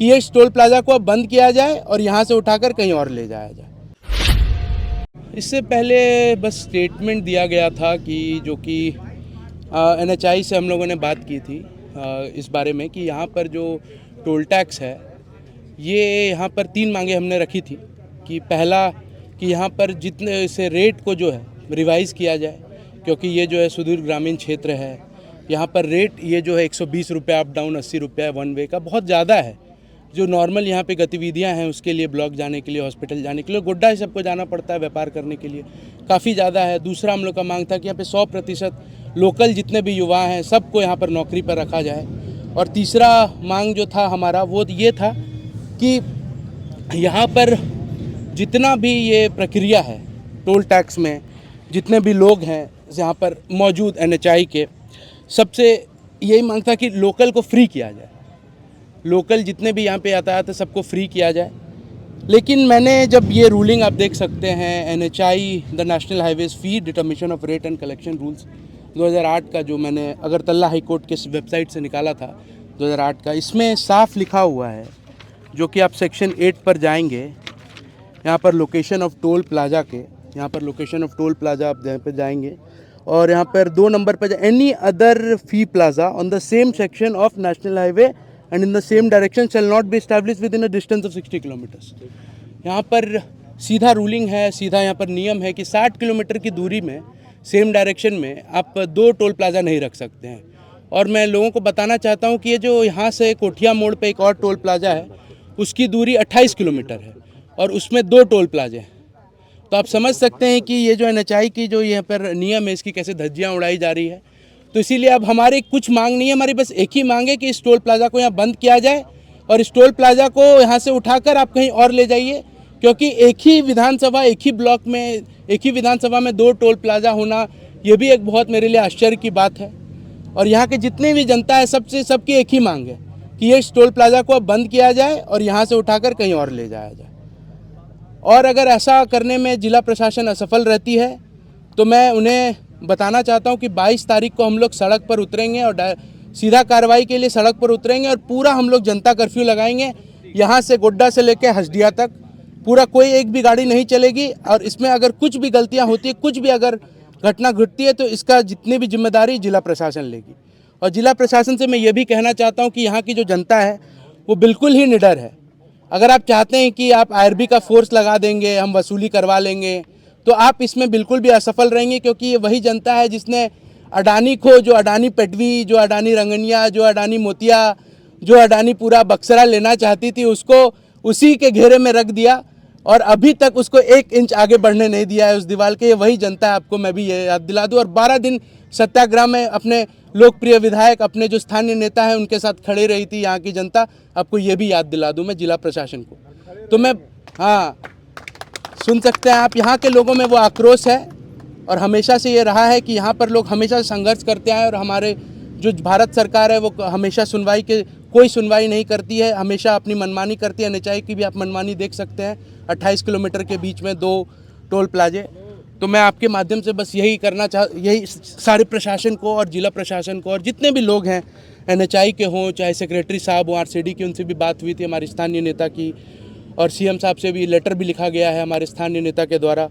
कि ये toll plaza को अब बंद किया जाए और यहाँ से उठाकर कहीं और ले जाया जाए। इससे पहले बस स्टेटमेंट दिया गया था कि जो कि NHAI से हम लोगों ने बात की थी इस बारे में कि यहाँ पर जो टोल टैक्स है ये यहाँ पर 3 मांगे हमने रखी थी कि पहला कि यहाँ पर जितने से रेट को जो है रिवाइज़ किया जाए, क्योंकि ये जो है सुदूर ग्रामीण क्षेत्र है, यहाँ पर रेट ये जो है 120 रुपये अप डाउन, 80 रुपये वन वे का बहुत ज़्यादा है। जो नॉर्मल यहाँ पे गतिविधियाँ हैं उसके लिए, ब्लॉक जाने के लिए, हॉस्पिटल जाने के लिए, गोड्डा ही सबको जाना पड़ता है व्यापार करने के लिए, काफ़ी ज़्यादा है। दूसरा हम लोग का मांग था कि यहाँ पे 100% लोकल जितने भी युवा हैं सबको यहाँ पर नौकरी पर रखा जाए। और तीसरा मांग जो था हमारा वो ये था कि यहाँ पर जितना भी ये प्रक्रिया है टोल टैक्स में, जितने भी लोग हैं यहाँ पर मौजूद NHAI के, सबसे यही मांग था कि लोकल को फ्री किया जाए, लोकल जितने भी यहाँ पे यातायात है सबको फ्री किया जाए। लेकिन मैंने जब ये रूलिंग आप देख सकते हैं NHAI the national highways fee determination of rate and collection rules 2008 का, जो मैंने अगरतला हाई कोर्ट के वेबसाइट से निकाला था 2008 का, इसमें साफ लिखा हुआ है, जो कि आप सेक्शन 8 पर जाएंगे, यहाँ पर लोकेशन ऑफ टोल प्लाजा के, यहाँ पर लोकेशन ऑफ टोल प्लाजा आप यहाँ पर जाएंगे और यहाँ पर 2 नंबर पर any other fee plaza on the same section of national highway and in the same direction shall not be established with in a distance of 60 kilometres. यहाँ पर सीधा रूलिंग है, सीधा यहाँ पर नियम है कि 60 किलोमीटर की दूरी में सेम डायरेक्शन में आप 2 टोल प्लाजा नहीं रख सकते हैं। और मैं लोगों को बताना चाहता हूँ कि ये जो यहाँ से कोठिया मोड़ पे एक और टोल प्लाजा है उसकी दूरी 28 किलोमीटर है और उसमें 2 टोल प्लाजे हैं। तो आप समझ सकते हैं कि ये जो NHAI की जो यहाँ पर नियम है इसकी कैसे धज्जियाँ उड़ाई जा रही है। तो इसीलिए अब हमारी कुछ मांग नहीं है, हमारी बस एक ही मांग है कि इस टोल प्लाजा को यहाँ बंद किया जाए और इस टोल प्लाजा को यहाँ से उठाकर आप कहीं और ले जाइए, क्योंकि एक ही विधानसभा, एक ही ब्लॉक में, एक ही विधानसभा में 2 टोल प्लाजा होना ये भी एक बहुत मेरे लिए आश्चर्य की बात है। और यहाँ के जितने भी जनता है सबकी एक ही मांग है कि ये इस टोल प्लाजा को अब बंद किया जाए और यहाँ से उठाकर कहीं और ले जाया जाए। और अगर ऐसा करने में जिला प्रशासन असफल रहती है तो मैं उन्हें बताना चाहता हूं कि 22 तारीख को हम लोग सड़क पर उतरेंगे और सीधा कार्रवाई के लिए सड़क पर उतरेंगे और पूरा हम लोग जनता कर्फ्यू लगाएंगे। यहाँ से गोड्डा से लेकर हसदिया तक पूरा कोई एक भी गाड़ी नहीं चलेगी और इसमें अगर कुछ भी गलतियाँ होती है, कुछ भी अगर घटना घटती है तो इसका जितनी भी जिम्मेदारी जिला प्रशासन लेगी। और जिला प्रशासन से मैं ये भी कहना चाहता हूँ कि यहाँ की जो जनता है वो बिल्कुल ही निडर है। अगर आप चाहते हैं कि आप IRB का फोर्स लगा देंगे, हम वसूली करवा लेंगे, तो आप इसमें बिल्कुल भी असफल रहेंगे, क्योंकि ये वही जनता है जिसने अडानी को, जो अडानी पेटवी, जो अडानी रंगनिया, जो अडानी मोतिया, जो अडानी पूरा बक्सरा लेना चाहती थी, उसको उसी के घेरे में रख दिया और अभी तक उसको 1 इंच आगे बढ़ने नहीं दिया है उस दीवार के। ये वही जनता है, आपको मैं भी ये याद दिला दूँ। और 12 दिन सत्याग्रह में अपने लोकप्रिय विधायक, अपने जो स्थानीय नेता हैं उनके साथ खड़े रही थी यहाँ की जनता, आपको ये भी याद दिला दूँ मैं जिला प्रशासन को। तो मैं सुन सकते हैं आप, यहाँ के लोगों में वो आक्रोश है और हमेशा से ये रहा है कि यहाँ पर लोग हमेशा संघर्ष करते आए और हमारे जो भारत सरकार है वो हमेशा कोई सुनवाई नहीं करती है, हमेशा अपनी मनमानी करती है। NHAI की भी आप मनमानी देख सकते हैं, 28 किलोमीटर के बीच में 2 टोल प्लाजे। तो मैं आपके माध्यम से बस यही सारे प्रशासन को और जिला प्रशासन को और जितने भी लोग हैं NHAI के हों, चाहे सेक्रेटरी साहब हों RCD की, उनसे भी बात हुई थी हमारे स्थानीय नेता की, और CM साहब से भी लेटर भी लिखा गया है हमारे स्थानीय नेता के द्वारा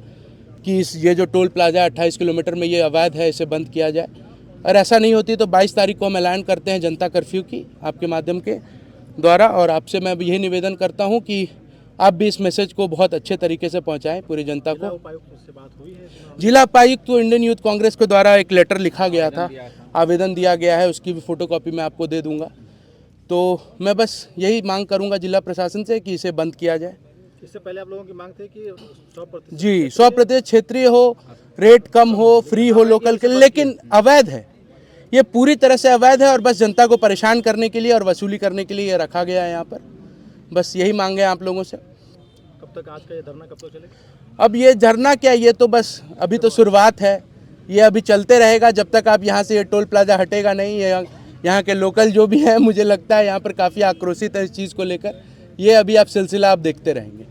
कि ये जो टोल प्लाजा 28 किलोमीटर में ये अवैध है, इसे बंद किया जाए। और ऐसा नहीं होती तो 22 तारीख को हम ऐलान करते हैं जनता कर्फ्यू की आपके माध्यम के द्वारा। और आपसे मैं यही निवेदन करता हूं कि आप भी इस मैसेज को बहुत अच्छे तरीके से पहुंचाएं पूरी जनता को। जिला उपायुक्त को इंडियन यूथ कांग्रेस के द्वारा एक लेटर लिखा गया था, आवेदन दिया गया है, उसकी भी फोटोकॉपी मैं आपको दे दूंगा। तो मैं बस यही मांग करूंगा जिला प्रशासन से कि इसे बंद किया जाए। इससे पहले आप लोगों की मांग थी कि 100% जी 100% क्षेत्रीय हो, रेट कम हो, फ्री हो लोकल के लिए, लेकिन अवैध है, ये पूरी तरह से अवैध है और बस जनता को परेशान करने के लिए और वसूली करने के लिए ये रखा गया है यहाँ पर। बस यही मांग है आप लोगों से। कब तक आज का ये धरना कब तक चलेगा? अब ये धरना क्या, ये तो बस अभी तो शुरुआत है, ये अभी चलते रहेगा जब तक आप यहाँ से ये टोल प्लाजा हटेगा नहीं। यहाँ के लोकल जो भी हैं, मुझे लगता है यहाँ पर काफ़ी आक्रोशित है इस चीज़ को लेकर। ये अभी आप सिलसिला आप देखते रहेंगे।